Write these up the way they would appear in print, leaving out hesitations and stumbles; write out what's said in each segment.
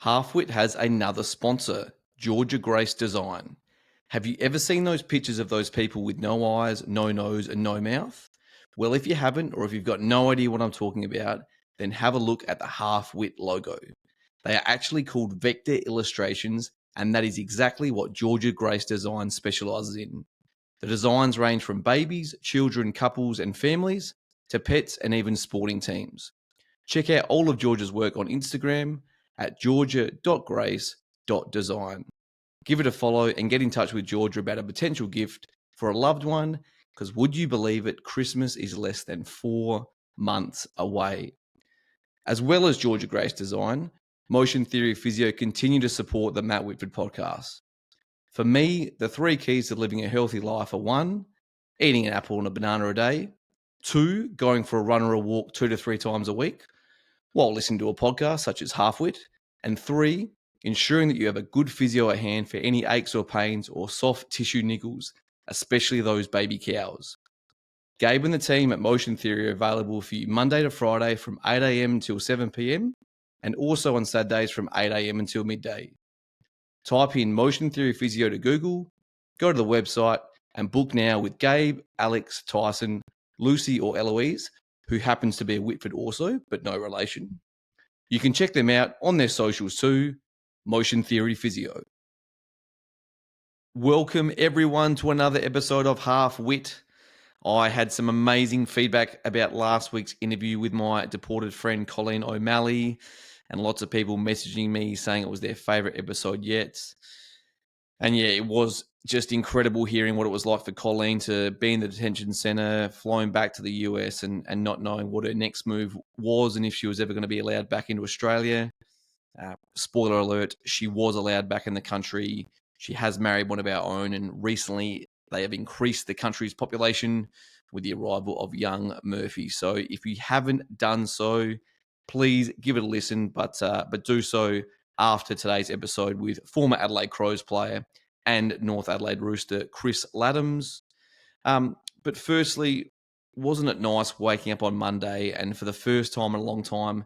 Half Whit has another sponsor, Georgia Grace Design. Have you ever seen those pictures of those people with no eyes, no nose, and no mouth? Well, if you haven't, or if you've got no idea what I'm talking about, then have a look at the Half Whit logo. They are actually called vector illustrations, and that is exactly what Georgia Grace Design specializes in. The designs range from babies, children, couples, and families to pets and even sporting teams. Check out all of Georgia's work on Instagram at georgia.grace.design. Give it a follow and get in touch with Georgia about a potential gift for a loved one, because would you believe it, Christmas is less than 4 months away. As well as Georgia Grace Design, Motion Theory Physio continue to support the Matt Whitford podcast. For me, the 3 keys to living a healthy life are 1, eating an apple and a banana a day, 2, going for a run or a walk 2 to 3 times a week, while listening to a podcast such as Half Whit, and 3, ensuring that you have a good physio at hand for any aches or pains or soft tissue niggles, especially those baby cows. Gabe and the team at Motion Theory are available for you Monday to Friday from 8 a.m. until 7 p.m. and also on Saturdays from 8 a.m. until midday. Type in Motion Theory Physio to Google, go to the website, and book now with Gabe, Alex, Tyson, Lucy, or Eloise, who happens to be a Whitford also, but no relation. You can check them out on their socials too, Motion Theory Physio. Welcome everyone to another episode of Half Whit. I had some amazing feedback about last week's interview with my deported friend Colleen O'Malley, and lots of people messaging me saying it was their favourite episode yet. And yeah, it was just incredible hearing what it was like for Colleen to be in the detention centre, flying back to the US and not knowing what her next move was and if she was ever going to be allowed back into Australia. Spoiler alert, she was allowed back in the country. She has married one of our own, and recently they have increased the country's population with the arrival of young Murphy. So if you haven't done so, please give it a listen, but do so after today's episode with former Adelaide Crows player and North Adelaide Rooster Chris Ladhams. But firstly, wasn't it nice waking up on Monday and for the first time in a long time,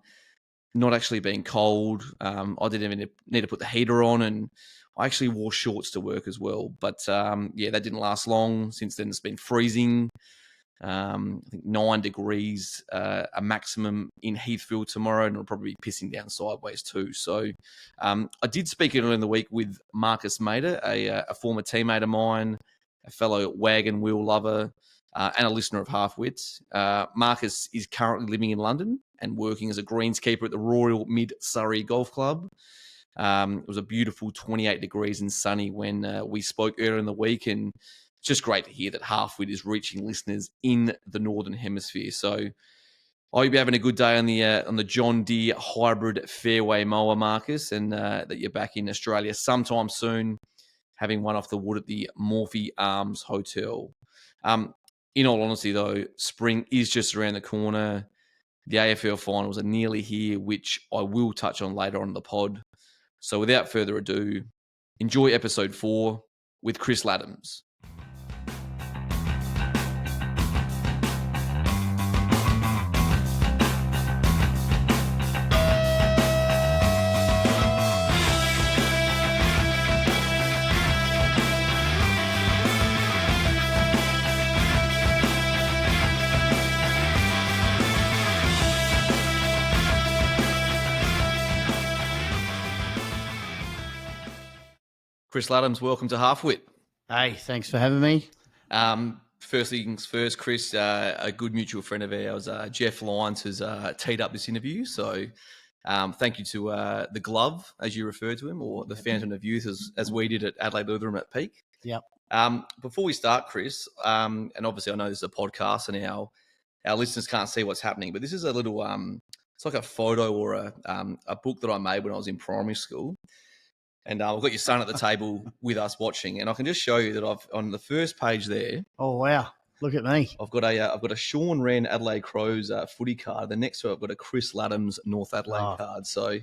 not actually being cold? I didn't even need to put the heater on, and I actually wore shorts to work as well. But yeah, that didn't last long. Since then, it's been freezing. I think 9 degrees, a maximum in Heathfield tomorrow, and it'll probably be pissing down sideways too. So I did speak earlier in the week with Marcus Mader, a former teammate of mine, a fellow wagon wheel lover, and a listener of Half Whit. Marcus is currently living in London and working as a greenskeeper at the Royal Mid Surrey Golf Club. It was a beautiful 28 degrees and sunny when we spoke earlier in the week, and it's just great to hear that Half Whit is reaching listeners in the Northern Hemisphere. So I hope you're having a good day on the John Deere hybrid fairway mower, Marcus, and that you're back in Australia sometime soon, having one off the wood at the Morphy Arms Hotel. In all honesty, though, spring is just around the corner. The AFL finals are nearly here, which I will touch on later on in the pod. So without further ado, enjoy episode 4 with Chris Ladhams. Chris Ladhams, welcome to Half Whit. Hey, thanks for having me. First things first, Chris, a good mutual friend of ours, Jeff Lyons, has teed up this interview. So thank you to the Glove, as you refer to him, or the Fountain of Youth, as we did at Adelaide Lutheran at Peak. Yep. Before we start, Chris, and obviously I know this is a podcast and our listeners can't see what's happening, but this is a little, it's like a photo or a book that I made when I was in primary school. And we've got your son at the table with us watching, and I can just show you that I've on the first page there. Oh wow! Look at me. I've got a Sean Wren Adelaide Crows footy card. The next to it, I've got a Chris Ladhams North Adelaide card. So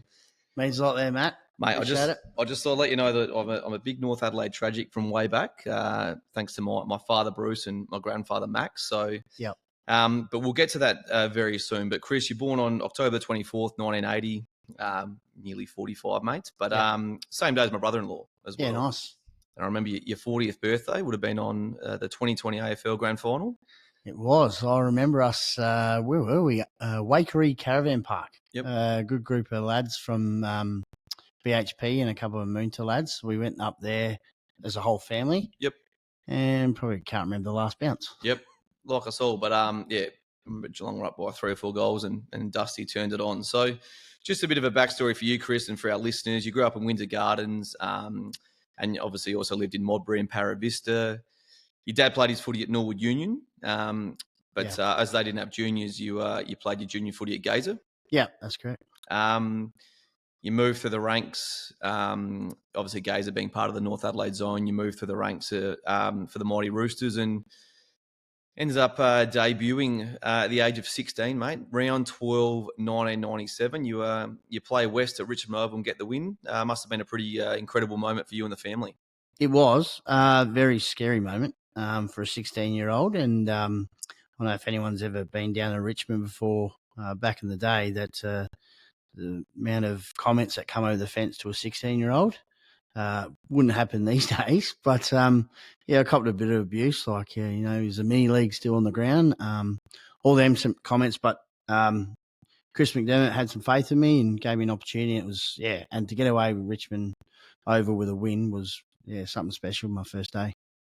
means a lot there, Matt. Mate, I just thought I'd let you know that I'm a big North Adelaide tragic from way back, thanks to my father Bruce and my grandfather Max. So yep. But we'll get to that very soon. But Chris, you're born on October 24th, 1980. nearly 45 mates. But Yeah. same day as my brother-in-law as well. Yeah, nice. And I remember your 40th birthday would have been on the 2020 AFL Grand Final. It was. I remember us, where were we? Wakery Caravan Park. Yep. A good group of lads from BHP and a couple of Moonta lads. We went up there as a whole family. Yep. And probably can't remember the last bounce. Yep. Like us all. But, I remember Geelong were up by 3 or 4 goals and Dusty turned it on. So just a bit of a backstory for you, Chris, and for our listeners. You grew up in Windsor Gardens and obviously also lived in Modbury and Para Vista. Your dad played his footy at Norwood Union, but as they didn't have juniors, you played your junior footy at Gazer. Yeah, that's correct. You moved through the ranks, obviously Gazer being part of the North Adelaide zone. You moved through the ranks for the mighty Roosters and ends up debuting at the age of 16, mate. Round 12, 1997. You play West at Richmond Oval and get the win. Must have been a pretty incredible moment for you and the family. It was a very scary moment for a 16-year-old. And I don't know if anyone's ever been down to Richmond before back in the day, that the amount of comments that come over the fence to a 16-year-old wouldn't happen these days. But, I copped a bit of abuse. Like, is the mini league still on the ground? All them some comments. But Chris McDermott had some faith in me and gave me an opportunity. It was, and to get away with Richmond over with a win was, something special my first day.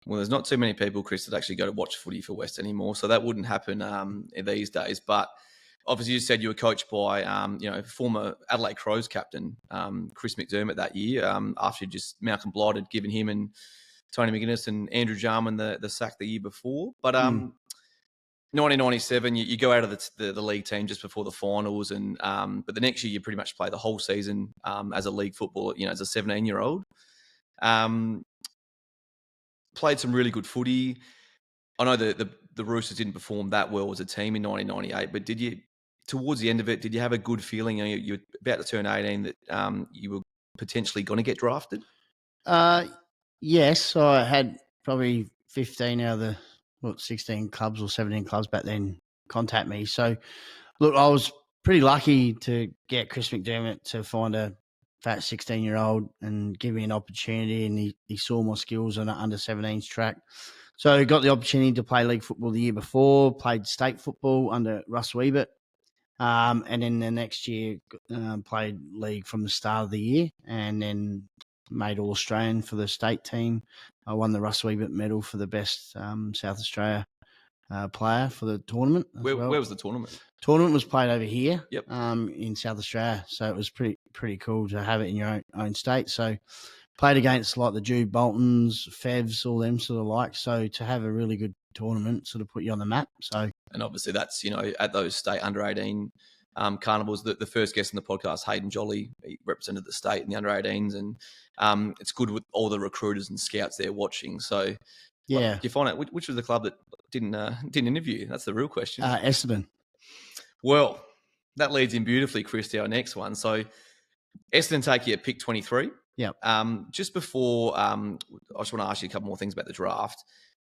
Well, there's not too many people, Chris, that actually go to watch footy for West anymore, so that wouldn't happen these days. But obviously, you said you were coached by, former Adelaide Crows captain Chris McDermott that year. After just Malcolm Blight had given him and Tony McGuinness and Andrew Jarman the sack the year before. But 1997, you go out of the league team just before the finals, and but the next year you pretty much play the whole season as a league footballer, as a 17-year-old. Played some really good footy. I know the Roosters didn't perform that well as a team in 1998, but towards the end of it, did you have a good feeling? You were about to turn 18 that you were potentially going to get drafted? Yes, I had probably 15 out of the 16 clubs or 17 clubs back then contact me. So, look, I was pretty lucky to get Chris McDermott to find a fat 16-year-old and give me an opportunity, and he saw my skills on an under-17s track. So I got the opportunity to play league football the year before, played state football under Russ Wiebert, and then the next year played league from the start of the year, and then made All-Australian for the state team. I won the Russ Wiebert medal for the best South Australia player for the tournament. Where was the tournament? Tournament was played over here, yep. In South Australia. So it was pretty cool to have it in your own state. So played against like the Jude Boltons, Fevs, all them sort of like. So to have a really good tournament sort of put you on the map. So, and obviously that's at those state under-18 carnivals. The first guest in the podcast, Hayden Jolly, he represented the state in the under-18s, and it's good with all the recruiters and scouts there watching. So. Yeah. Did you find out which was the club that didn't interview you? That's the real question. Essendon. Well, that leads in beautifully, Chris, to our next one. So Essendon take you at pick 23. Yeah. Just before, I just want to ask you a couple more things about the draft.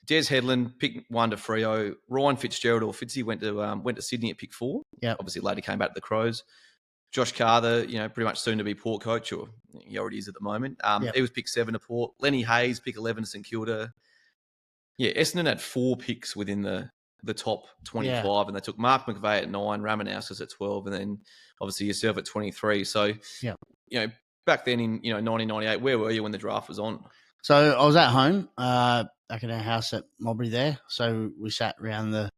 Des Headland, pick 1 to Freo. Ryan Fitzgerald or Fitzy went to Sydney at pick 4. Yeah. Obviously later came back to the Crows. Josh Carter, pretty much soon to be Port coach, or he already is at the moment. He was pick 7 to Port. Lenny Hayes, pick 11 to St Kilda. Yeah, Essendon had 4 picks within the top 25, and they took Mark McVeigh at 9, Ramanauskas at 12, and then obviously yourself at 23. So, back then in 1998, where were you when the draft was on? So I was at home, back in our house at Modbury there. So we sat around the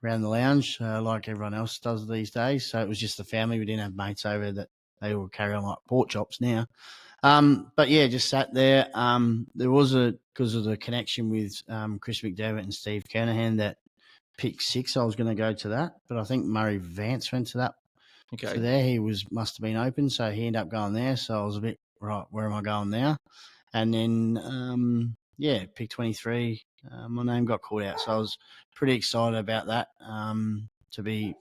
lounge like everyone else does these days. So it was just the family. We didn't have mates over that they all carry on like pork chops now. But yeah, just sat there. There was because of the connection with Chris McDermott and Steve Kernahan, that pick 6, I was going to go to that, but I think Murray Vance went to that. Okay. So there he must have been open, so he ended up going there. So I was a bit, right, where am I going now? And then pick 23, my name got called out, so I was pretty excited about that. To be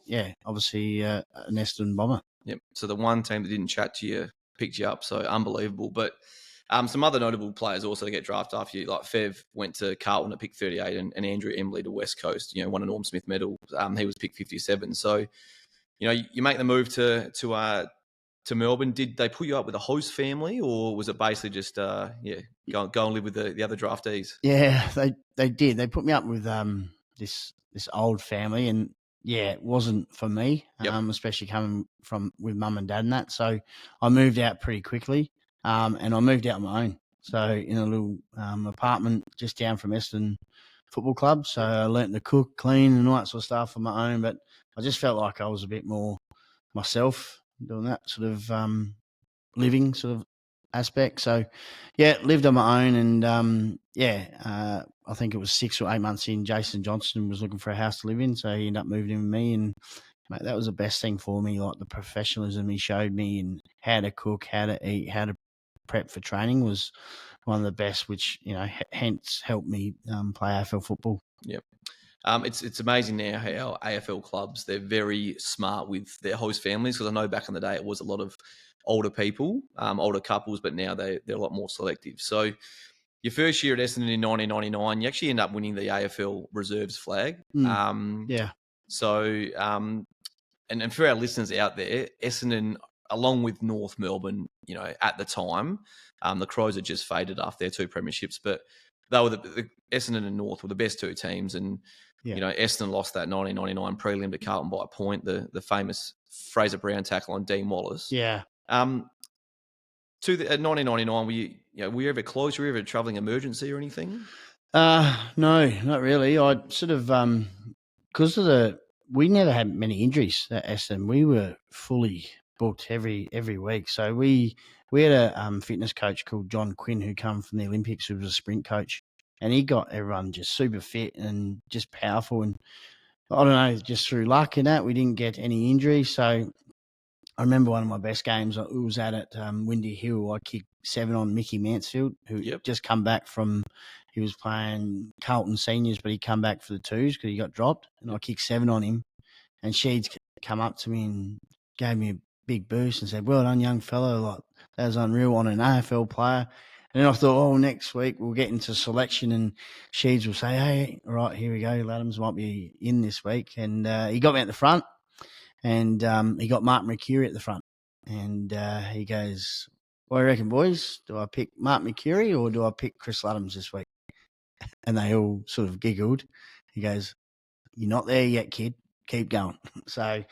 obviously an Essendon Bomber. Yep. So the one team that didn't chat to you picked you up, so unbelievable. But some other notable players also get drafted after you, like Fev went to Carlton at pick 38, and Andrew Embley to West Coast, won a Norm Smith medal. He was pick 57. So, you make the move to to Melbourne. Did they put you up with a host family, or was it basically just go and live with the other draftees? Yeah, they did. They put me up with this old family, and yeah, it wasn't for me. Yep. Especially coming from with mum and dad and that. So I moved out pretty quickly, and I moved out on my own. So in a little apartment just down from Essendon Football Club. So I learnt to cook, clean, and all that sort of stuff on my own. But I just felt like I was a bit more myself doing that sort of living sort of aspect. So, yeah, lived on my own, and I think it was 6 or 8 months in. Jason Johnson was looking for a house to live in, so he ended up moving in with me, and mate, that was the best thing for me. Like the professionalism he showed me, and how to cook, how to eat, how to prep for training was one of the best, which hence helped me play AFL football. Yep. It's amazing now how AFL clubs, they're very smart with their host families, because I know back in the day it was a lot of older people, older couples, but now they're a lot more selective. So your first year at Essendon in 1999, you actually end up winning the AFL Reserves flag. Yeah. So, and for our listeners out there, Essendon, along with North Melbourne, at the time, the Crows had just faded after their 2 premierships, but they were the Essendon and North were the best 2 teams, and Essendon lost that 1999 prelim to Carlton by a point, the famous Fraser Brown tackle on Dean Wallace. Yeah. To the 1999, were you ever close? Were you ever a travelling emergency or anything? No, not really. I sort of because of we never had many injuries at Essendon. We were fully booked every week. So we had a fitness coach called John Quinn who come from the Olympics, who was a sprint coach, and he got everyone just super fit and just powerful. And I don't know, just through luck in that, we didn't get any injuries. So I remember one of my best games. It was at Windy Hill. I kicked 7 on Mickey Mansfield, who just come back from. He was playing Carlton seniors, but he come back for the 2s because he got dropped, and I kicked 7 on him. And Sheeds come up to me and gave me a big boost and said, "Well done, young fellow! Like that was unreal on an AFL player." And then I thought, next week we'll get into selection, and Sheeds will say, "Hey, all right, here we go. Ladhams might be in this week," and he got me at the front. And he got Mark Mercuri at the front. And he goes, "What do you reckon, boys? Do I pick Mark Mercuri or do I pick Chris Ladhams this week?" And they all sort of giggled. He goes, "You're not there yet, kid. Keep going." So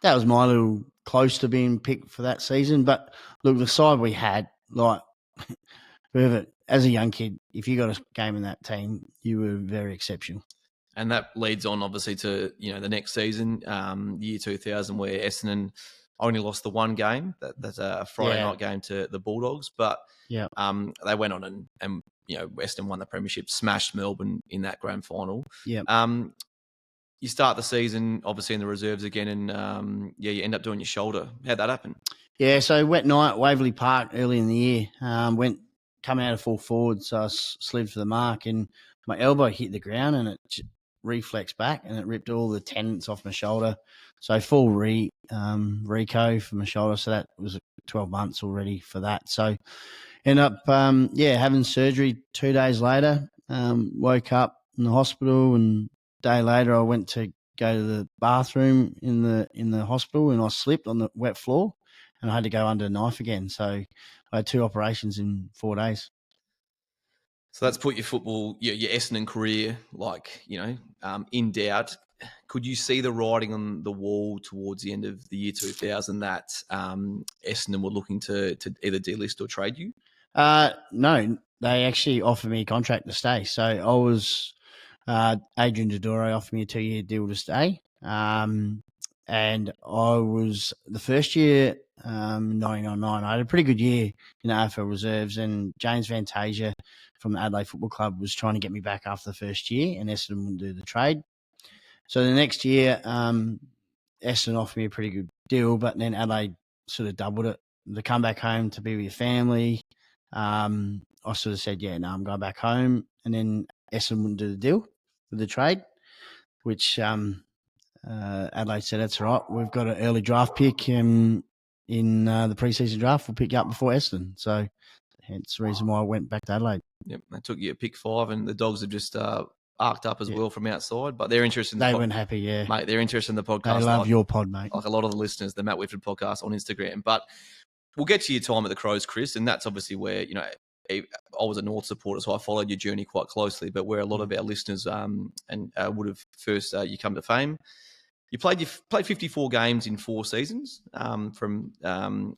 that was my little close to being picked for that season. But look, the side we had, like, whoever, as a young kid, if you got a game in that team, you were very exceptional. And that leads on, obviously, to the next season, year 2000, where Essendon only lost the 1 game. That's a Friday night game to the Bulldogs. But they went on and Essendon won the premiership, smashed Melbourne in that grand final. Yeah. You start the season, obviously, in the reserves again, and you end up doing your shoulder. How'd that happen? Yeah, so wet night, Waverley Park early in the year. Come out of full forward, so I slid for the mark, and my elbow hit the ground, and it reflexed back, and it ripped all the tendons off my shoulder. So full reco for my shoulder. So that was 12 months already for that. So ended up having surgery 2 days later. Woke up in the hospital, and a day later I went to go to the bathroom in the hospital, and I slipped on the wet floor, and I had to go under a knife again. So I had 2 operations in 4 days. So that's put your football, your Essendon career, in doubt. Could you see the writing on the wall towards the end of the year 2000 that Essendon were looking to either delist or trade you? No, they actually offered me a contract to stay. So I was Adrian Dodoro offered me a 2-year deal to stay. And I was the first year, 1999. I had a pretty good year in the AFL reserves, and James Fantasia from the Adelaide Football Club was trying to get me back after the first year, and Essendon wouldn't do the trade. So the next year, Essendon offered me a pretty good deal, but then Adelaide sort of doubled it to come back home to be with your family. I sort of said, I'm going back home, and then Essendon wouldn't do the deal with the trade, which Adelaide said, "That's all right. We've got an early draft pick in the preseason draft. We'll pick you up before Essendon." So hence the reason why I went back to Adelaide. Yep, they took you at pick 5, and the Dogs have just arced up as well from outside, but they're interested in They weren't happy, yeah. Mate, they're interested in the podcast. They love your pod, mate. Like a lot of the listeners, the Matt Whitford podcast on Instagram. But we'll get to your time at the Crows, Chris, and that's obviously where, I was a North supporter, so I followed your journey quite closely, but where a lot of our listeners would have first you come to fame. You played 54 games in 4 seasons from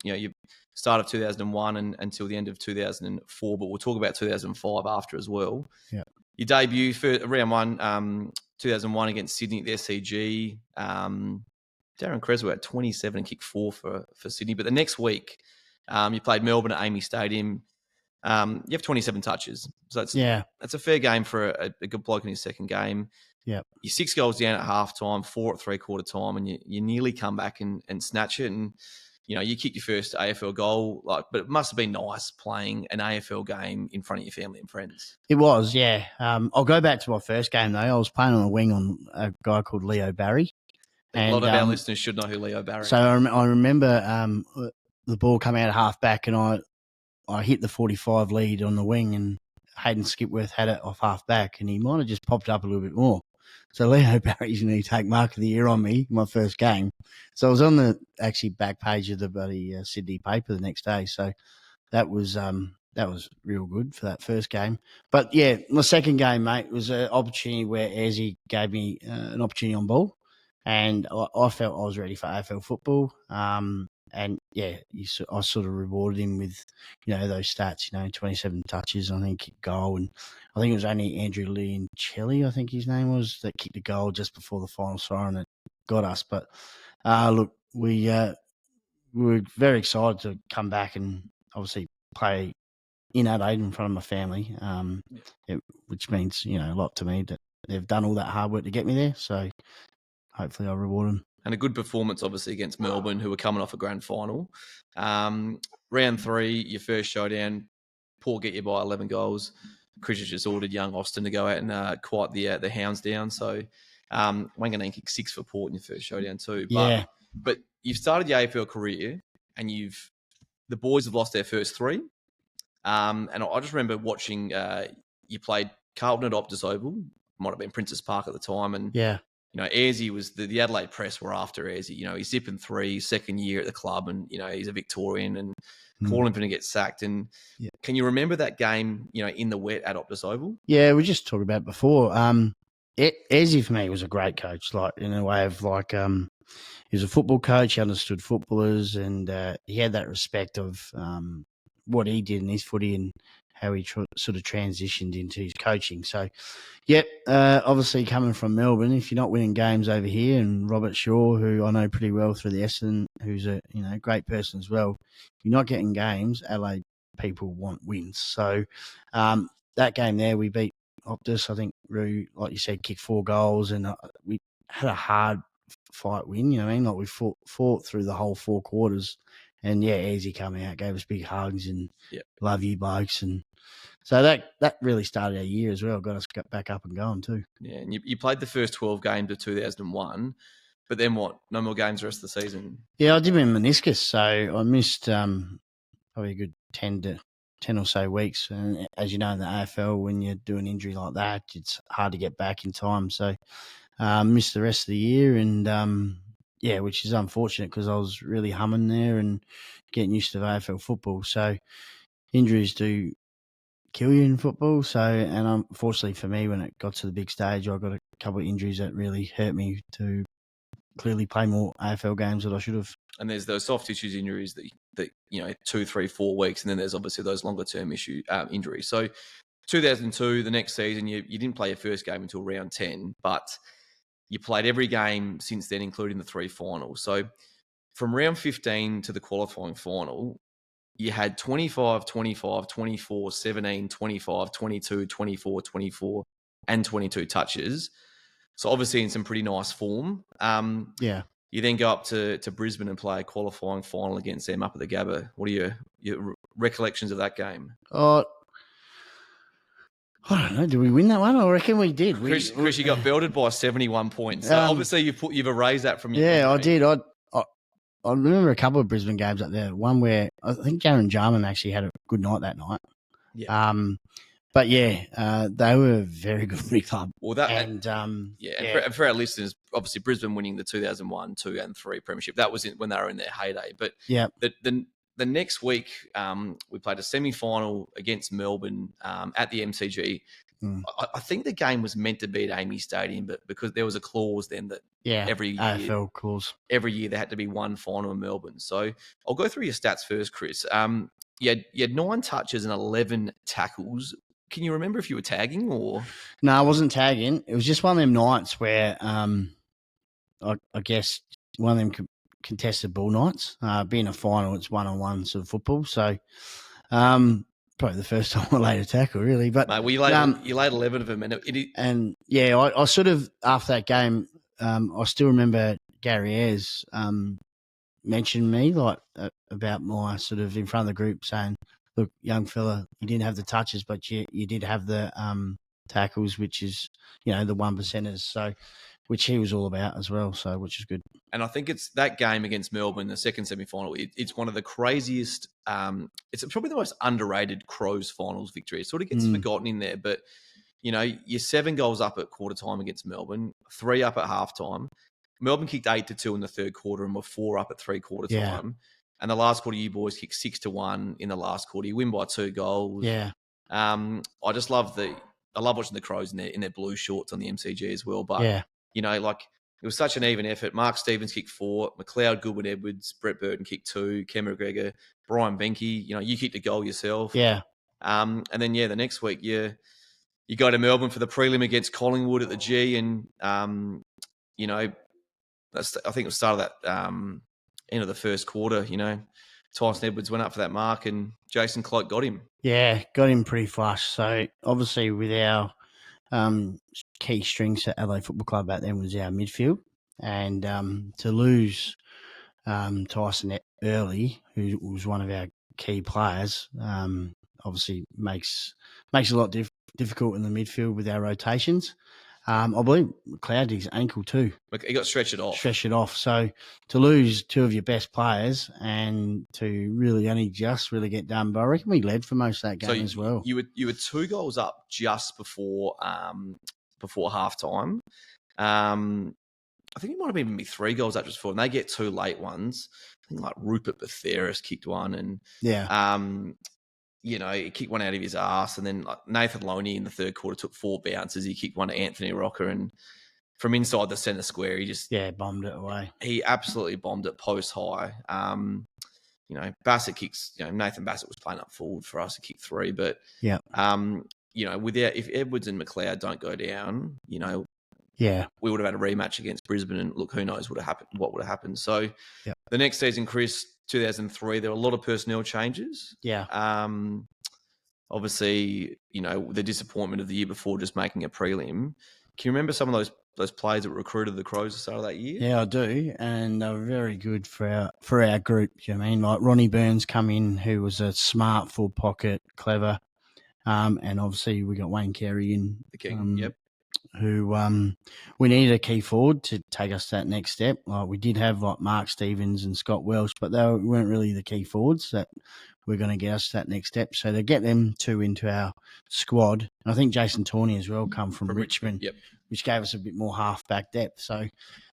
your start of 2001 until the end of 2004, but we'll talk about 2005 after as well. Yeah. Your debut for round 1, 2001 against Sydney at the SCG. Darren Creswell had 27 and kicked 4 for Sydney, but the next week you played Melbourne at Amy Stadium. You have 27 touches, so that's a fair game for a good bloke in his second game. Yeah, you're 6 goals down at half time, 4 at three-quarter time, and you nearly come back and snatch it. And you kicked your first AFL goal, but it must have been nice playing an AFL game in front of your family and friends. It was, yeah. I'll go back to my first game though. I was playing on the wing on a guy called Leo Barry. A lot of our listeners should know who Leo Barry is. So I remember the ball coming out of half back, and I hit the 45 lead on the wing, and Hayden Skipworth had it off half back, and he might have just popped up a little bit more. So Leo Barry's going to take mark of the year on me, my first game. So I was on the actually back page of the bloody Sydney paper the next day. So that was real good for that first game. But yeah, my second game, mate, was an opportunity where Ayresy gave me an opportunity on ball, and I felt I was ready for AFL football. And yeah, I sort of rewarded him with, those stats, 27 touches, I think, kicked goal. And I think it was only Andrew Leoncelli, I think his name was, that kicked a goal just before the final siren that got us. But look, we were very excited to come back and obviously play in Adelaide in front of my family, which means, a lot to me that they've done all that hard work to get me there. So hopefully I'll reward them. And a good performance, obviously, against Melbourne, who were coming off a grand final. Round 3, your first showdown, Port get you by 11 goals. Chris has just ordered young Austin to go out and quiet the hounds down. So Wanganeen kicked 6 for Port in your first showdown too. But you've started your AFL career, and the boys have lost their first 3. And I just remember watching you played Carlton at Optus Oval. Might have been Princess Park at the time. And yeah. Ayresy was the Adelaide press were after Ayresy. He's zipping 3, second year at the club, and he's a Victorian, and calling for him to get sacked. And can you remember that game? In the wet at Optus Oval. Yeah, we just talked about it before. Ayresy for me was a great coach, like in a way of he was a football coach. He understood footballers, and he had that respect of what he did in his footy and how he sort of transitioned into his coaching. So, obviously coming from Melbourne, if you're not winning games over here, and Robert Shaw, who I know pretty well through the Essendon, who's a great person as well, if you're not getting games, Adelaide people want wins. So that game there, we beat Optus. I think Roo, like you said, kicked 4 goals, and we had a hard fight win. Like we fought through the whole 4 quarters. And Ayresy coming out, gave us big hugs and love you blokes. And so that really started our year as well, got us back up and going too. Yeah, and you played the first 12 games of 2001, but then what? No more games the rest of the season? Yeah, I did my meniscus, so I missed probably a good 10 or so weeks. And as you know, in the AFL, when you do an injury like that, it's hard to get back in time. So missed the rest of the year, and which is unfortunate because I was really humming there and getting used to AFL football. So injuries do kill you in football. So, and unfortunately for me, when it got to the big stage, I got a couple of injuries that really hurt me to clearly play more AFL games that I should have. And there's those soft tissues injuries that 2, 3, 4 weeks, and then there's obviously those longer term injuries. So 2002, the next season, you didn't play your first game until round 10, but you played every game since then, including the 3 finals. So from round 15 to the qualifying final, you had 25, 25, 24, 17, 25, 22, 24, 24, and 22 touches. So obviously in some pretty nice form. You then go up to Brisbane and play a qualifying final against them up at the Gabba. What are your recollections of that game? I don't know. Did we win that one? I reckon we did. Chris, you got belted by 71 points. So obviously, you've erased that from your memory. I did. I remember a couple of Brisbane games up there. One where I think Jaron Jarman actually had a good night that night. Yeah. But yeah, they were a very good footy club. Well, that and and for our listeners, obviously Brisbane winning the 2001, 2 and 3 premiership, that was when they were in their heyday. But yeah, the next week, we played a semi-final against Melbourne at the MCG. I think the game was meant to be at Amy Stadium, but because there was a clause then that every AFL clause. Every year there had to be one final in Melbourne. So I'll go through your stats first, Chris. You had 9 touches and 11 tackles. Can you remember if you were tagging or? No, I wasn't tagging. It was just one of them nights where I guess one of them contested ball nights. Being a final, it's one-on-one sort of football. So probably the first time I laid a tackle, really. But mate, well, you laid 11 of them, and yeah, I sort of after that game, I still remember Gary Ayres mentioned me about my sort of in front of the group saying, "Look, young fella, you didn't have the touches, but you did have the tackles, which is the 1%ers." So, which he was all about as well. So, which is good. And I think it's that game against Melbourne, the second semi-final. It's one of the craziest. It's probably the most underrated Crows finals victory. It sort of gets forgotten in there, but you're 7 goals up at quarter time against Melbourne, 3 up at halftime. Melbourne kicked 8-2 in the third quarter and were 4 up at 3/4 time. And the last quarter, you boys kicked 6-1 in the last quarter. You win by 2 goals. Yeah. I just love watching the Crows in their blue shorts on the MCG as well. But it was such an even effort. Mark Stevens kicked 4, McLeod, Goodwin, Edwards, Brett Burton kicked 2, Ken McGregor, Brian Benke. You kicked a goal yourself. Yeah. And then the next week you go to Melbourne for the prelim against Collingwood at the G, and I think it was start of that end of the first quarter. Tyson Edwards went up for that mark, and Jason Cloke got him. Yeah, got him pretty flush. So obviously, with our key strings at Adelaide Football Club back then was our midfield, and to lose Tyson early, who was one of our key players, obviously makes it a lot difficult in the midfield with our rotations. I believe McLeod did his ankle too. He got stretched off. So to lose 2 of your best players and to really only just really get done, but I reckon we led for most of that game as well. You were 2 goals up just before halftime. I think it might have even been 3 goals up just before, and they get 2 late ones. I think like Rupert Betheris kicked one, and he kicked one out of his ass, and then Nathan Loney in the third quarter took 4 bounces. He kicked one to Anthony Rocker, and from inside the centre square, he just bombed it away. He absolutely bombed it post high. Bassett kicks. Nathan Bassett was playing up forward for us to kick 3, but if Edwards and McLeod don't go down, we would have had a rematch against Brisbane, and look, who knows what would have happened. So the next season, Chris, 2003, there were a lot of personnel changes. Obviously, the disappointment of the year before just making a prelim. Can you remember some of those players that were recruited to the Crows at the start of that year? Yeah, I do, and they were very good for our group. You know what I mean? Like Ronnie Burns come in, who was a smart, full pocket, clever, and obviously we got Wayne Carey in, the King. Who we needed a key forward to take us to that next step. Like we did have like Mark Stevens and Scott Welsh, but they weren't really the key forwards that were going to get us to that next step. So to get them 2 into our squad, and I think Jason Tawney as well come from Richmond, which gave us a bit more half-back depth. So,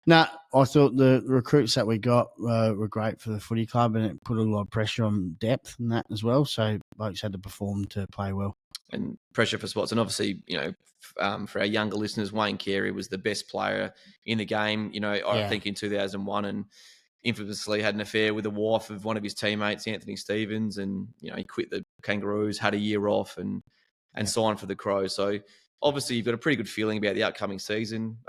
I thought the recruits that we got were great for the footy club, and it put a lot of pressure on depth and that as well. So blokes had to perform to play well. And pressure for spots. And obviously, for our younger listeners, Wayne Carey was the best player in the game, I think in 2001, and infamously had an affair with the wife of one of his teammates, Anthony Stevens, and, he quit the Kangaroos, had a year off and signed for the Crows. So obviously you've got a pretty good feeling about the upcoming season.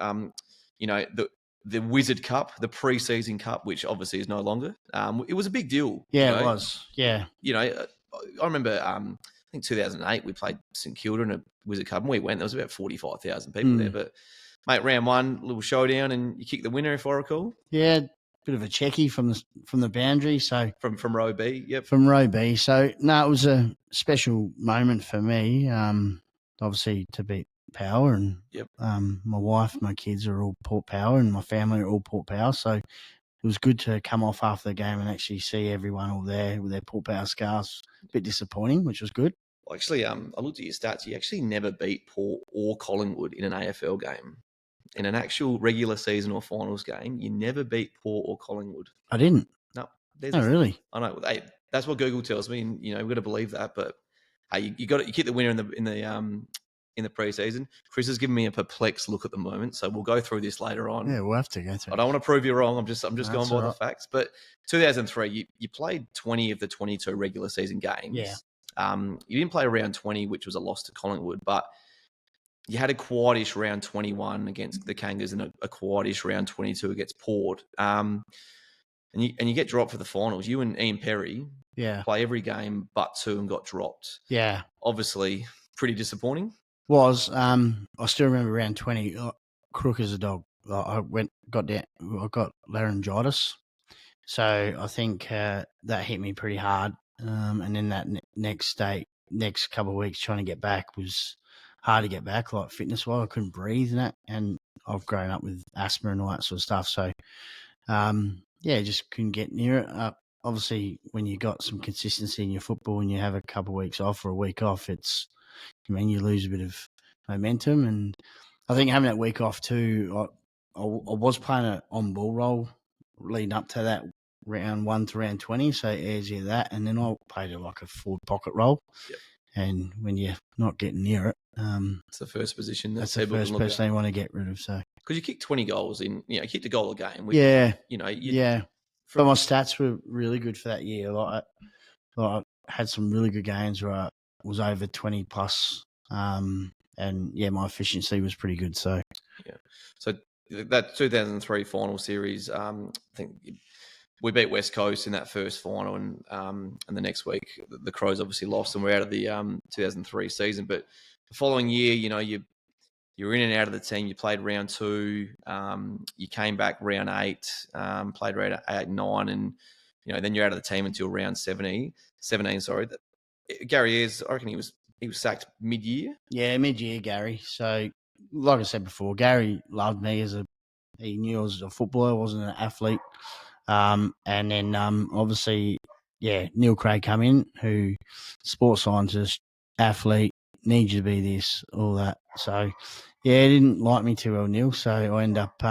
The Wizard Cup, the pre-season cup, which obviously is no longer, it was a big deal. Yeah, it was. Yeah. I remember, I think 2008, we played St Kilda in a Wizard Cup, and we went. There was about 45,000 people there. But, mate, round 1, little showdown, and you kicked the winner, if I recall. Yeah, bit of a checkie from the boundary. So from row B, from row B. So it was a special moment for me. Obviously to beat Power, and my wife, my kids are all Port Power, and my family are all Port Power. So it was good to come off after the game and actually see everyone all there with their Port Power scarves. A bit disappointing, which was good. Actually, I looked at your stats. You actually never beat Port or Collingwood in an AFL game. In an actual regular season or finals game, you never beat Port or Collingwood. I didn't. No. Oh, really? I know. Hey, that's what Google tells me, and we've got to believe that. But hey, you keep the winner in the preseason. Chris has given me a perplexed look at the moment, so we'll go through this later on. Yeah, we'll have to go through. I don't want to prove you wrong. I'm just going by the facts. But 2003, you played 20 of the 22 regular season games. Yeah. You didn't play round 20, which was a loss to Collingwood, but you had a quietish round 21 against the Kangas and a quietish round 22 against Port. And you get dropped for the finals. You and Ian Perry play every game but 2 and got dropped. Yeah. Obviously, pretty disappointing. I still remember round 20, crook as a dog. I got laryngitis. So I think that hit me pretty hard. And then that next couple of weeks trying to get back was hard to get back, like fitness-wise. I couldn't breathe and that. And I've grown up with asthma and all that sort of stuff. So, just couldn't get near it. Obviously, when you got some consistency in your football and you have a couple of weeks off or a week off, you lose a bit of momentum. And I think having that week off too, I was playing an on-ball role leading up to that round 1 to round 20, so it airs you that. And then I played it like a forward pocket role. Yep. And when you're not getting near it, it's the first position that's the first person they want to get rid of. So because you kicked 20 goals in, you kicked a goal a game. Which, But my stats were really good for that year. Like I had some really good games where I was over 20 plus. And my efficiency was pretty good. So that 2003 final series, I think we beat West Coast in that first final, and the next week the Crows obviously lost, and we're out of the 2003 season. But the following year, you were in and out of the team. You played round 2. You came back round 8, played round 8 and 9, and then you're out of the team until round 17. Gary Ayres, I reckon he was sacked mid-year. Yeah, mid-year, Gary. So, like I said before, Gary loved me he knew I was a footballer, I wasn't an athlete. And then obviously, Neil Craig come in, who sports scientist, athlete, needs you to be this, all that. So, he didn't like me too well, Neil. So I end up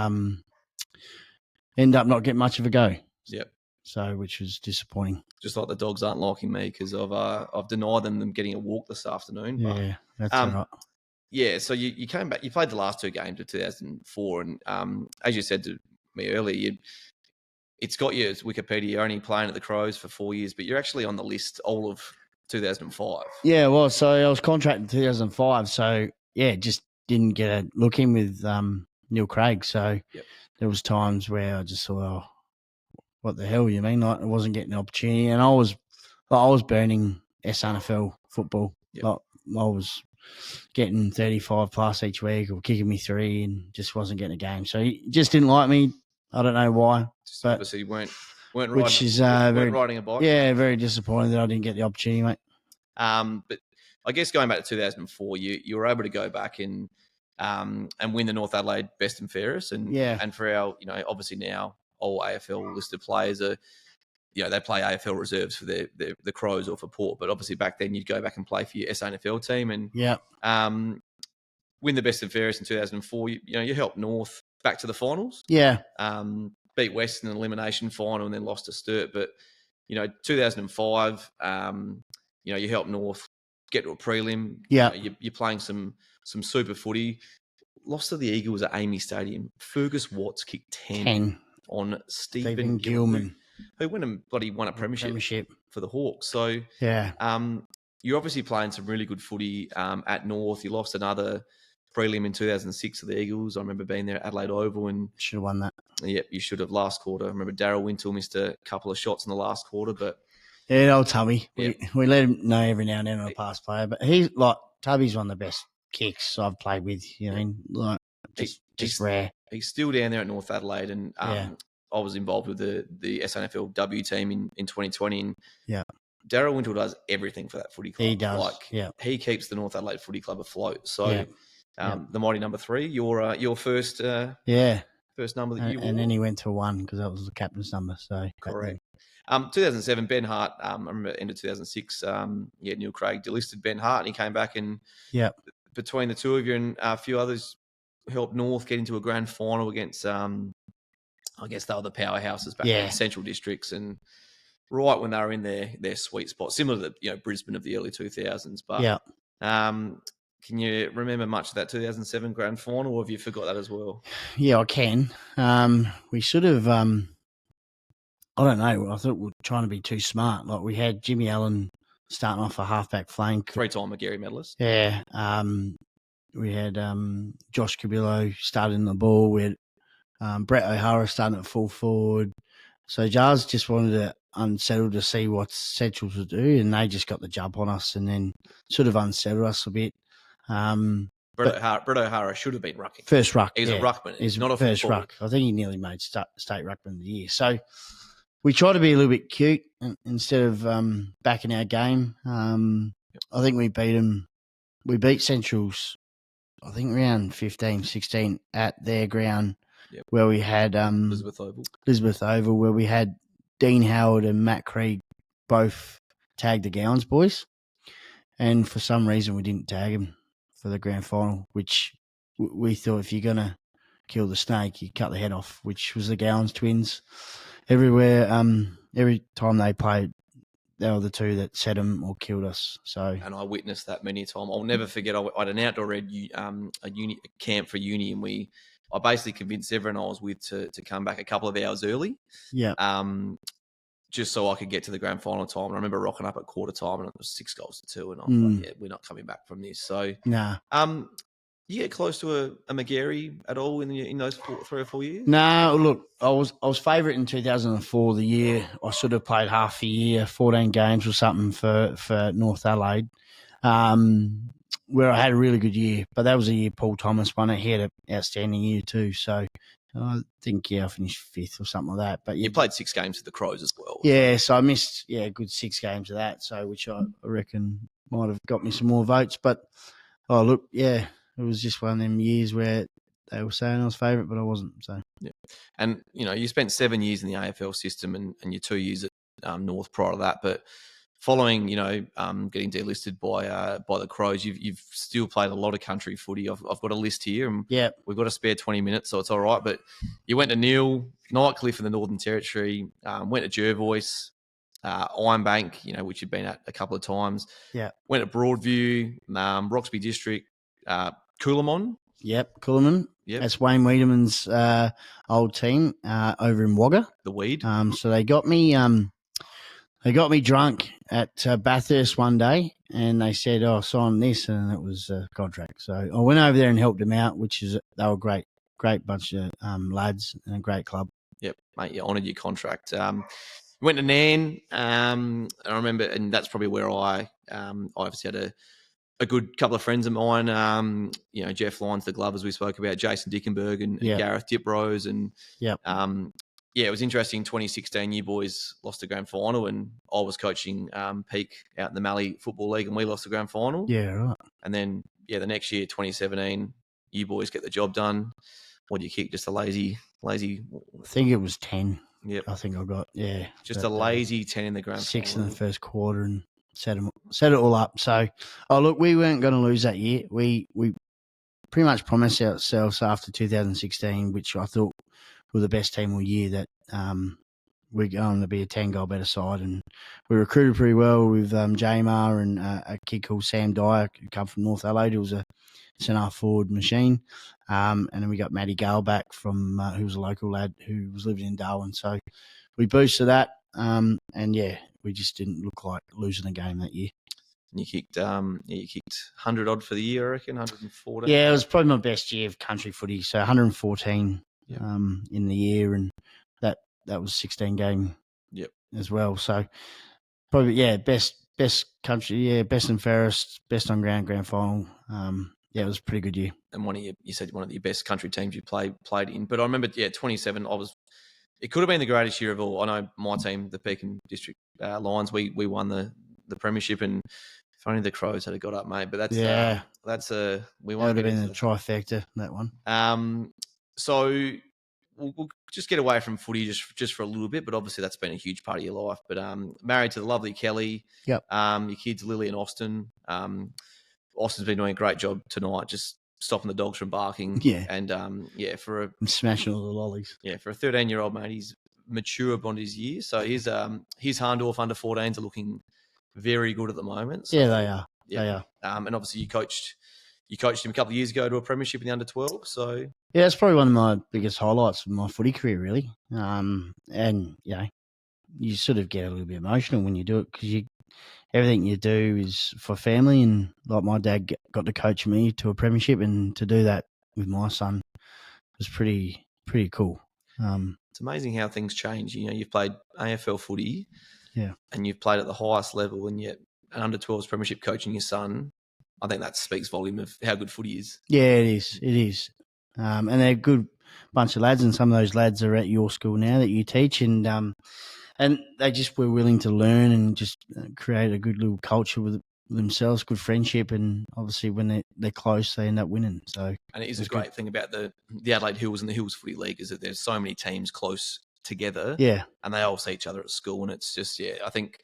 not getting much of a go. Yep. So, which was disappointing. Just like the dogs aren't liking me because I've denied them getting a walk this afternoon. Yeah, that's all right. Yeah, so you came back. You played the last 2 games of 2004, and as you said to me earlier, it's got you as Wikipedia. You're only playing at the Crows for 4 years, but you're actually on the list all of 2005. Yeah, well, so I was contracted in 2005, so just didn't get a look in with Neil Craig. So there was times where I just thought, what the hell you mean? Like I wasn't getting the opportunity, and I was burning SNFL football. Yep. Like I was getting 35 plus each week or kicking me 3 and just wasn't getting a game. So he just didn't like me. I don't know why. But obviously you weren't riding a bike. Yeah, very disappointed that I didn't get the opportunity, mate. But I guess going back to 2004, you were able to go back and win the North Adelaide Best and Fairest. And for our, obviously now all AFL listed players are, they play AFL reserves for the Crows or for Port. But obviously back then you'd go back and play for your SANFL team and win the Best and Fairest in 2004. You helped North back to the finals. Yeah. Beat West in an elimination final and then lost to Sturt. But, 2005, you helped North get to a prelim. Yeah. You're playing some super footy. Lost to the Eagles at Amy Stadium. Fergus Watts kicked 10. On Stephen Gilman, who won a premiership for the Hawks. So you're obviously playing some really good footy at North. You lost another prelim in 2006 to the Eagles. I remember being there at Adelaide Oval and should have won that. Yep, you should have last quarter. I remember Darryl Wintle missed a couple of shots in the last quarter, but old Tubby. Yeah. We let him know every now and then on a past player, but he's like Tubby's one of the best kicks I've played with. Just rare. He's still down there at North Adelaide, and I was involved with the SNFL W team in 2020. And Darryl Wintle does everything for that footy club. He does. He keeps the North Adelaide Footy Club afloat. So the mighty number 3, your first first number that you wore. And then he went to 1 because that was the captain's number. So correct. Yeah. 2007, Ben Hart. I remember end of 2006. Neil Craig delisted Ben Hart, and he came back, and between the two of you and a few others, helped North get into a grand final against. I guess they were the powerhouses back then, Central Districts, and right when they were in their sweet spot, similar to Brisbane of the early 2000s. But can you remember much of that 2007 grand final, or have you forgot that as well? Yeah, I can. We sort of, I don't know. I thought we were trying to be too smart. Like we had Jimmy Allen starting off a halfback flank, 3-time Magarey medalist. Yeah. We had Josh Cabillo starting the ball. We had Brett O'Hara starting at full forward. So Jars just wanted to unsettle to see what Central would do, and they just got the jump on us and then sort of unsettled us a bit. Brett O'Hara should have been rucking. First ruck. He's a ruckman. He's not a first forward. ruck. I think he nearly made state ruckman of the year. So we try to be a little bit cute instead of backing our game. I think we beat them. We beat Central's, I think, round 15, 16 at their ground where we had Elizabeth Oval, where we had Dean Howard and Matt Krieg both tag the Gowans boys. And for some reason, we didn't tag them for the grand final, which we thought if you're going to kill the snake, you cut the head off, which was the Gowans twins. Everywhere, every time they played, they were the two that set them or killed us. So, and I witnessed that many times. I'll never forget. I had an outdoor ed a camp for uni, and I basically convinced everyone I was with to come back a couple of hours early. Yeah. Just so I could get to the grand final time. I remember rocking up at quarter time, and it was 6-2, and I was like, we're not coming back from this. So, you get close to a Magarey at all in those 3 or 4 years? No, look, I was favourite in 2004, the year I sort of played half a year, 14 games or something for North Adelaide, where I had a really good year. But that was a year Paul Thomas won it. He had an outstanding year too. So I think, I finished 5th or something like that. But you played 6 games for the Crows as well. Yeah, so I missed a good 6 games of that, so which I reckon might have got me some more votes. But, it was just one of them years where they were saying I was favourite, but I wasn't. So and you spent 7 years in the AFL system and your 2 years at North prior to that. But following getting delisted by the Crows, you've still played a lot of country footy. I've got a list here, and we've got a spare 20 minutes, so it's all right. But you went to Neil, Nightcliff in the Northern Territory, went to Jervois, Ironbank, which you've been at a couple of times. Yeah, went to Broadview, Roxby District. Coolamon. Yep, Coolamon. Yep. That's Wayne Wiedemann's old team over in Wagga. The Weed. So they got me drunk at Bathurst one day, and they said, sign this, and it was a contract. So I went over there and helped them out, they were great bunch of lads and a great club. Yep, mate, you honoured your contract. Went to Nan, I remember, and that's probably where I obviously had a good couple of friends of mine, Jeff Lyons, the Glovers we spoke about, Jason Dickenberg and Gareth Diprose. And it was interesting. 2016, you boys lost the grand final, and I was coaching Peak out in the Mallee Football League, and we lost the grand final. Yeah, right. And then, the next year, 2017, you boys get the job done. What do you kick? Just a lazy. I think it was 10. Yep. I think I got, just a lazy 10 in the grand 6 final. In the first quarter, and set it all up. So, look, we weren't going to lose that year. We pretty much promised ourselves after 2016, which I thought were the best team all year, that we're going to be a 10-goal better side. And we recruited pretty well with Jamar and a kid called Sam Dyer, who come from North Adelaide, who was a centre forward machine. And then we got Matty Gale back from who was a local lad who was living in Darwin. So we boosted that. We just didn't look like losing a game that year. And you kicked 100 odd for the year, I reckon, 114. Yeah, it was probably my best year of country footy. So 114 in the year, and that was 16 game as well. So probably best country, best and fairest, best on ground grand final. It was a pretty good year. And you said one of your best country teams you played in. But I remember 27. It could have been the greatest year of all. I know my team, the Pekin District Lions, we won the premiership, and if only the Crows had got up, mate. But we won. That would have been a trifecta, that one. So we'll just get away from footy just for a little bit, but obviously that's been a huge part of your life. But married to the lovely Kelly. Yep. Your kids Lily and Austin. Austin's been doing a great job tonight, just stopping the dogs from barking. Yeah. And for I'm smashing all the lollies. Yeah, for a 13-year-old mate, he's mature beyond his years. So his Hahndorf under 14s are looking very good at the moment. So, yeah, they are. Yeah. They are. And obviously you coached him a couple of years ago to a premiership in the under 12. So yeah, it's probably one of my biggest highlights of my footy career, really. And you sort of get a little bit emotional when you do it because everything you do is for family, and like my dad got to coach me to a premiership, and to do that with my son was pretty cool. It's amazing how things change. You've played AFL footy, yeah, and you've played at the highest level, and yet an under 12s premiership coaching your son. I think that speaks volume of how good footy is. Yeah, it is. It is. And they're a good bunch of lads, and some of those lads are at your school now that you teach, and they just were willing to learn and just create a good little culture with themselves, good friendship, and obviously when they're close, they end up winning. So, and it is a great thing about the Adelaide Hills and the Hills Footy League is that there's so many teams close together, and they all see each other at school, and it's just I think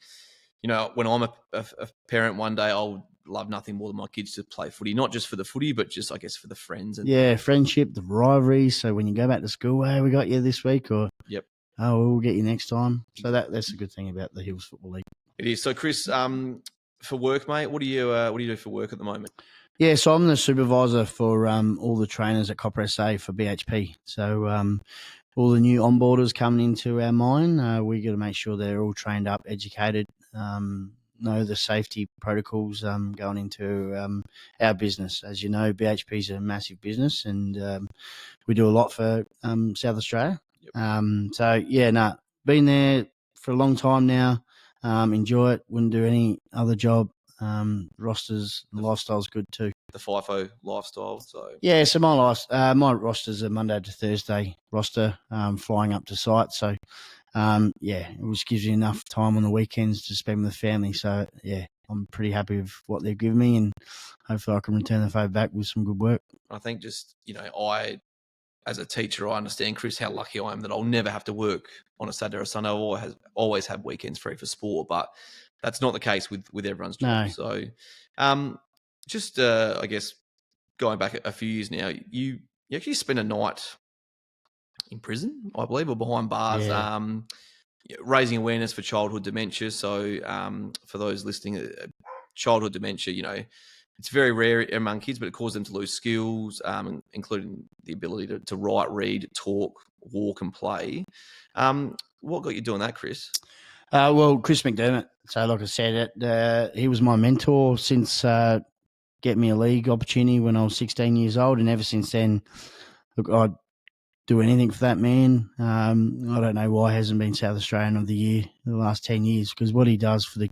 when I'm a parent one day, I'll love nothing more than my kids to play footy, not just for the footy, but just I guess for the friends and friendship, the rivalry. So when you go back to school, hey, we got you this week, or yep. Oh, we'll get you next time. So that's a good thing about the Hills Football League. It is. So, Chris, for work, mate, what do you do for work at the moment? Yeah, so I'm the supervisor for all the trainers at Copper SA for BHP. So all the new onboarders coming into our mine, we got to make sure they're all trained up, educated, know the safety protocols going into our business. As you know, BHP is a massive business, and we do a lot for South Australia. Yep. Been there for a long time now. Enjoy it. Wouldn't do any other job. Rosters and lifestyle's good too. The FIFO lifestyle. So my rosters are Monday to Thursday roster, flying up to site. So it just gives you enough time on the weekends to spend with the family. So I'm pretty happy with what they've given me, and hopefully I can return the favour back with some good work. I think just as a teacher, I understand, Chris, how lucky I am that I'll never have to work on a Saturday or Sunday. I'll always have weekends free for sport, but that's not the case with everyone's job. No. So, I guess going back a few years now, you actually spent a night in prison, I believe, or behind bars, raising awareness for childhood dementia. So, for those listening, childhood dementia, it's very rare among kids, but it causes them to lose skills, including the ability to write, read, talk, walk, and play. What got you doing that, Chris? Chris McDermott. So, like I said, he was my mentor since getting me a league opportunity when I was 16 years old, and ever since then, look, I'd do anything for that man. I don't know why he hasn't been South Australian of the Year in the last 10 years, because what he does for the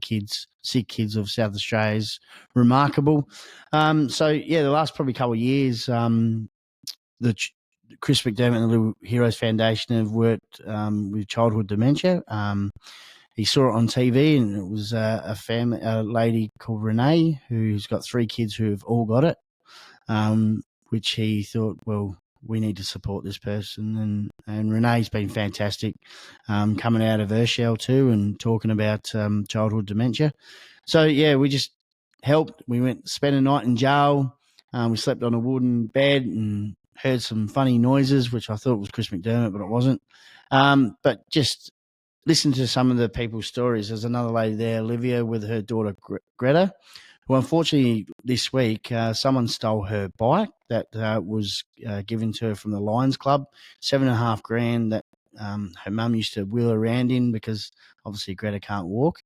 sick kids of South Australia is remarkable. The last probably couple of years, the Chris McDermott and the Little Heroes Foundation have worked with childhood dementia. He saw it on TV, and it was a lady called Renee who's got 3 kids who have all got it, which he thought, well, we need to support this person. And Renee's been fantastic, coming out of her shell too and talking about childhood dementia. So, we just helped. We spent a night in jail. We slept on a wooden bed and heard some funny noises, which I thought was Chris McDermott, but it wasn't. But just listen to some of the people's stories. There's another lady there, Olivia, with her daughter Greta. Well, unfortunately, this week, someone stole her bike that was given to her from the Lions Club, $7,500 that her mum used to wheel around in, because obviously Greta can't walk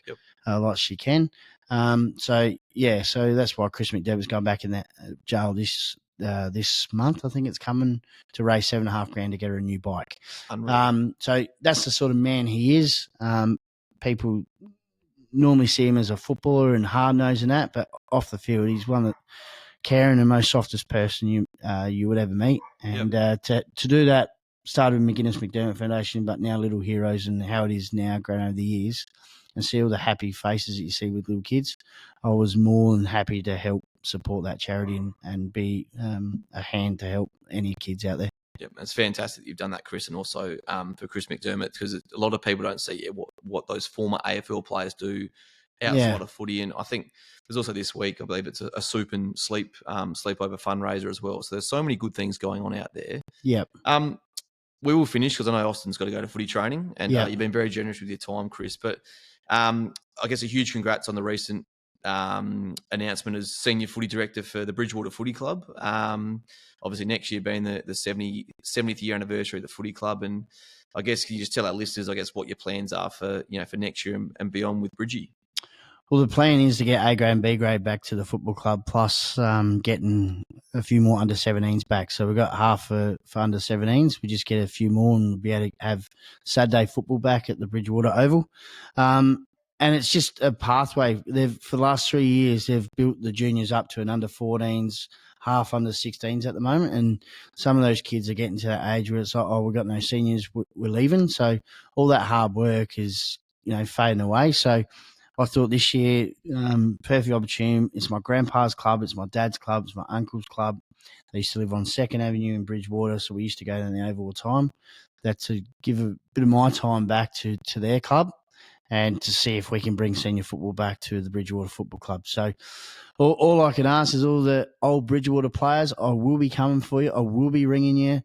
like she can. So that's why Chris McDermott's going back in that jail this month. I think it's coming to raise $7,500 to get her a new bike. So that's the sort of man he is. People normally see him as a footballer and hard-nosed and that, but off the field, he's one of the caring and most softest person you would ever meet. And to do that, started with McGuinness McDermott Foundation, but now Little Heroes, and how it is now grown over the years, and see all the happy faces that you see with little kids, I was more than happy to help support that charity and be a hand to help any kids out there. Yeah, it's fantastic that you've done that, Chris, and also for Chris McDermott, because a lot of people don't see what those former AFL players do outside of footy. And I think there's also this week, I believe it's a soup and sleepover fundraiser as well. So there's so many good things going on out there. Yep. We will finish because I know Austin's got to go to footy training, and you've been very generous with your time, Chris. But I guess a huge congrats on the recent announcement as senior footy director for the Bridgewater Footy Club. Obviously, next year being the 70th year anniversary of the footy club, and I guess can you just tell our listeners, I guess, what your plans are for next year and beyond with Bridgie? Well, the plan is to get A grade and B grade back to the football club, plus getting a few more under 17s back. So we've got half for under 17s. We just get a few more and we'll be able to have Saturday football back at the Bridgewater Oval. And it's just a pathway. For the last 3 years, they've built the juniors up to an under 14s, half under 16s at the moment. And some of those kids are getting to that age where it's like, oh, we've got no seniors, we're leaving. So all that hard work is, fading away. So I thought this year, perfect opportunity. It's my grandpa's club. It's my dad's club. It's my uncle's club. They used to live on 2nd Avenue in Bridgewater, so we used to go down the Oval all the time. That's to give a bit of my time back to their club and to see if we can bring senior football back to the Bridgewater Football Club. So all I can ask is all the old Bridgewater players, I will be coming for you. I will be ringing you.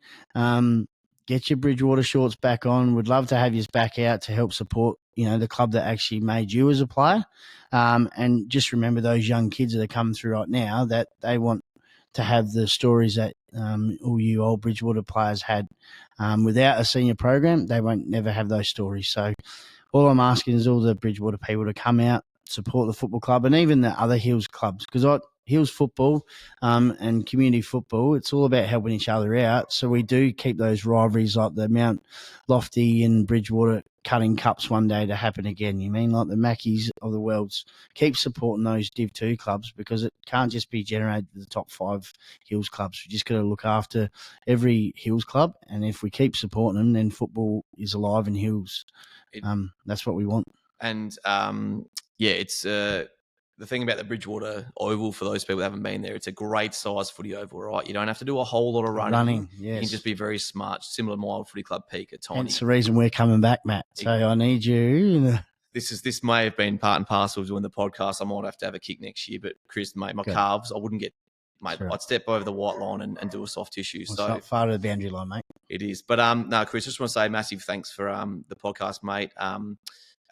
Get your Bridgewater shorts back on. Would love to have you back out to help support, the club that actually made you as a player. And just remember those young kids that are coming through right now, that they want to have the stories that all you old Bridgewater players had. Without a senior program, they won't never have those stories. So all I'm asking is all the Bridgewater people to come out, support the football club, and even the other Hills clubs, because Hills football and community football, it's all about helping each other out. So we do keep those rivalries like the Mount Lofty and Bridgewater cutting cups one day to happen again. You mean like the Mackies of the worlds? Keep supporting those Div 2 clubs, because it can't just be generated to the top 5 Hills clubs. We just got to look after every Hills club, and if we keep supporting them, then football is alive in Hills. That's what we want. And it's the thing about the Bridgewater Oval, for those people that haven't been there, it's a great size footy oval, right? You don't have to do a whole lot of running. Yes. You can just be very smart, similar to my old footy club Peak at Tiny. That's the reason we're coming back, Matt. So I need you. This may have been part and parcel of doing the podcast. I might have to have a kick next year, but Chris, mate, my calves, I wouldn't get, mate, right. I'd step over the white line and do a soft tissue. Well, so it's not far to the boundary line, mate. It is. But no, Chris, just want to say massive thanks for the podcast, mate.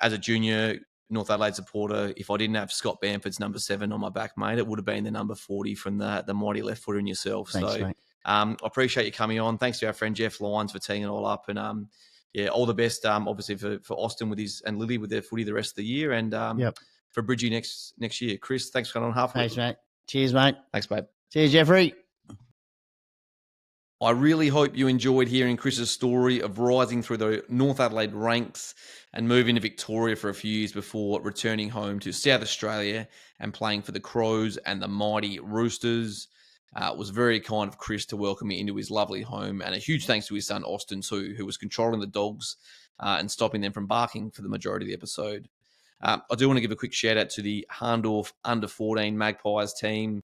As a junior North Adelaide supporter, if I didn't have Scott Bamford's number 7 on my back, mate, it would have been the number 40 from the mighty left footer in yourself. Thanks, so mate. I appreciate you coming on. Thanks to our friend Jeff Lyons for teeing it all up. And all the best, obviously, for Austin with his and Lily with their footy the rest of the year. And for Bridgie next year. Chris, thanks for coming on Half Whit. Thanks, mate. Cheers, mate. Thanks, babe. Cheers, Jeffrey. I really hope you enjoyed hearing Chris's story of rising through the North Adelaide ranks and moving to Victoria for a few years before returning home to South Australia and playing for the Crows and the mighty Roosters. It was very kind of Chris to welcome me into his lovely home, and a huge thanks to his son Austin too, who was controlling the dogs and stopping them from barking for the majority of the episode. I do want to give a quick shout out to the Harndorf under-14 Magpies team.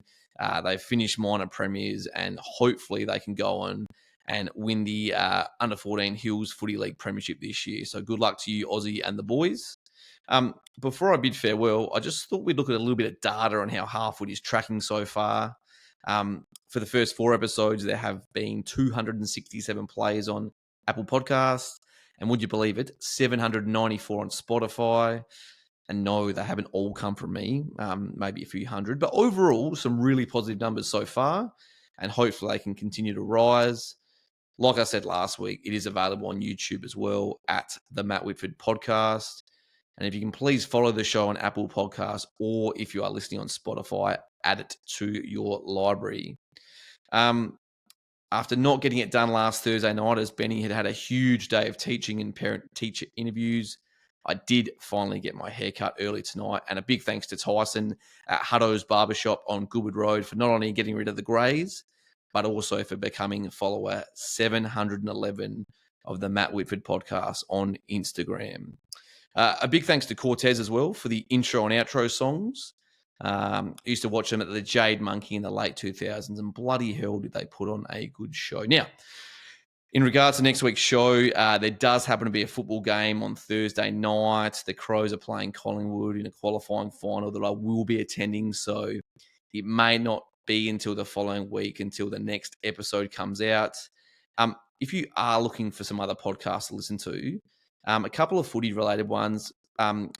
They've finished minor premiers, and hopefully they can go on and win the under-14 Hills Footy League Premiership this year. So good luck to you, Aussie and the boys. Before I bid farewell, I just thought we'd look at a little bit of data on how Half Whit is tracking so far. For the first 4 episodes, there have been 267 plays on Apple Podcasts, and would you believe it, 794 on Spotify. And no, they haven't all come from me, maybe a few hundred. But overall, some really positive numbers so far, and hopefully they can continue to rise. Like I said last week, it is available on YouTube as well at the Matt Whitford Podcast. And if you can please follow the show on Apple Podcasts, or if you are listening on Spotify, add it to your library. After not getting it done last Thursday night, as Benny had a huge day of teaching and parent-teacher interviews, I did finally get my haircut early tonight, and a big thanks to Tyson at Hutto's Barbershop on Goodwood Road for not only getting rid of the greys, but also for becoming follower 711 of the Matt Whitford Podcast on Instagram. A big thanks to Cortez as well for the intro and outro songs. I used to watch them at the Jade Monkey in the late 2000s, and bloody hell did they put on a good show. Now, In regards to next week's show, there does happen to be a football game on Thursday night. The Crows are playing Collingwood in a qualifying final that I will be attending. So it may not be until the following week until the next episode comes out. If you are looking for some other podcasts to listen to, a couple of footy-related ones,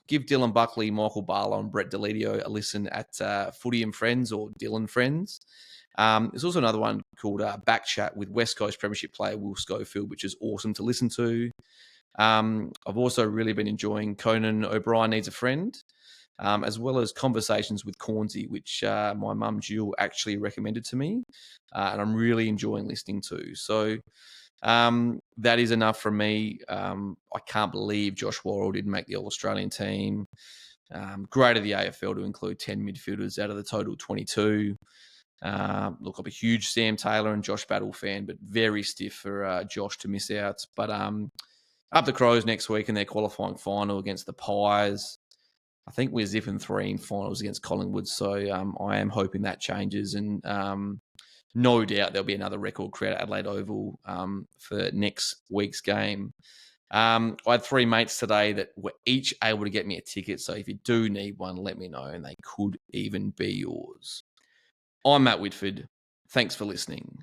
give Dylan Buckley, Michael Barlow, and Brett Deledio a listen at Footy and Friends or Dylan Friends. There's also another one called Back Chat with West Coast Premiership player Will Schofield, which is awesome to listen to. I've also really been enjoying Conan O'Brien Needs a Friend, as well as Conversations with Cornsey, which my mum Jill actually recommended to me, and I'm really enjoying listening to. So that is enough from me. I can't believe Josh Worrell didn't make the All-Australian team. Great of the AFL to include 10 midfielders out of the total 22. Look, I'm a huge Sam Taylor and Josh Battle fan, but very stiff for Josh to miss out. But up the Crows next week in their qualifying final against the Pies. I think we're zipping 3 in finals against Collingwood, so I am hoping that changes, and no doubt there'll be another record crowd at Adelaide Oval for next week's game. I had 3 mates today that were each able to get me a ticket, so if you do need one, let me know, and they could even be yours. I'm Matt Whitford. Thanks for listening.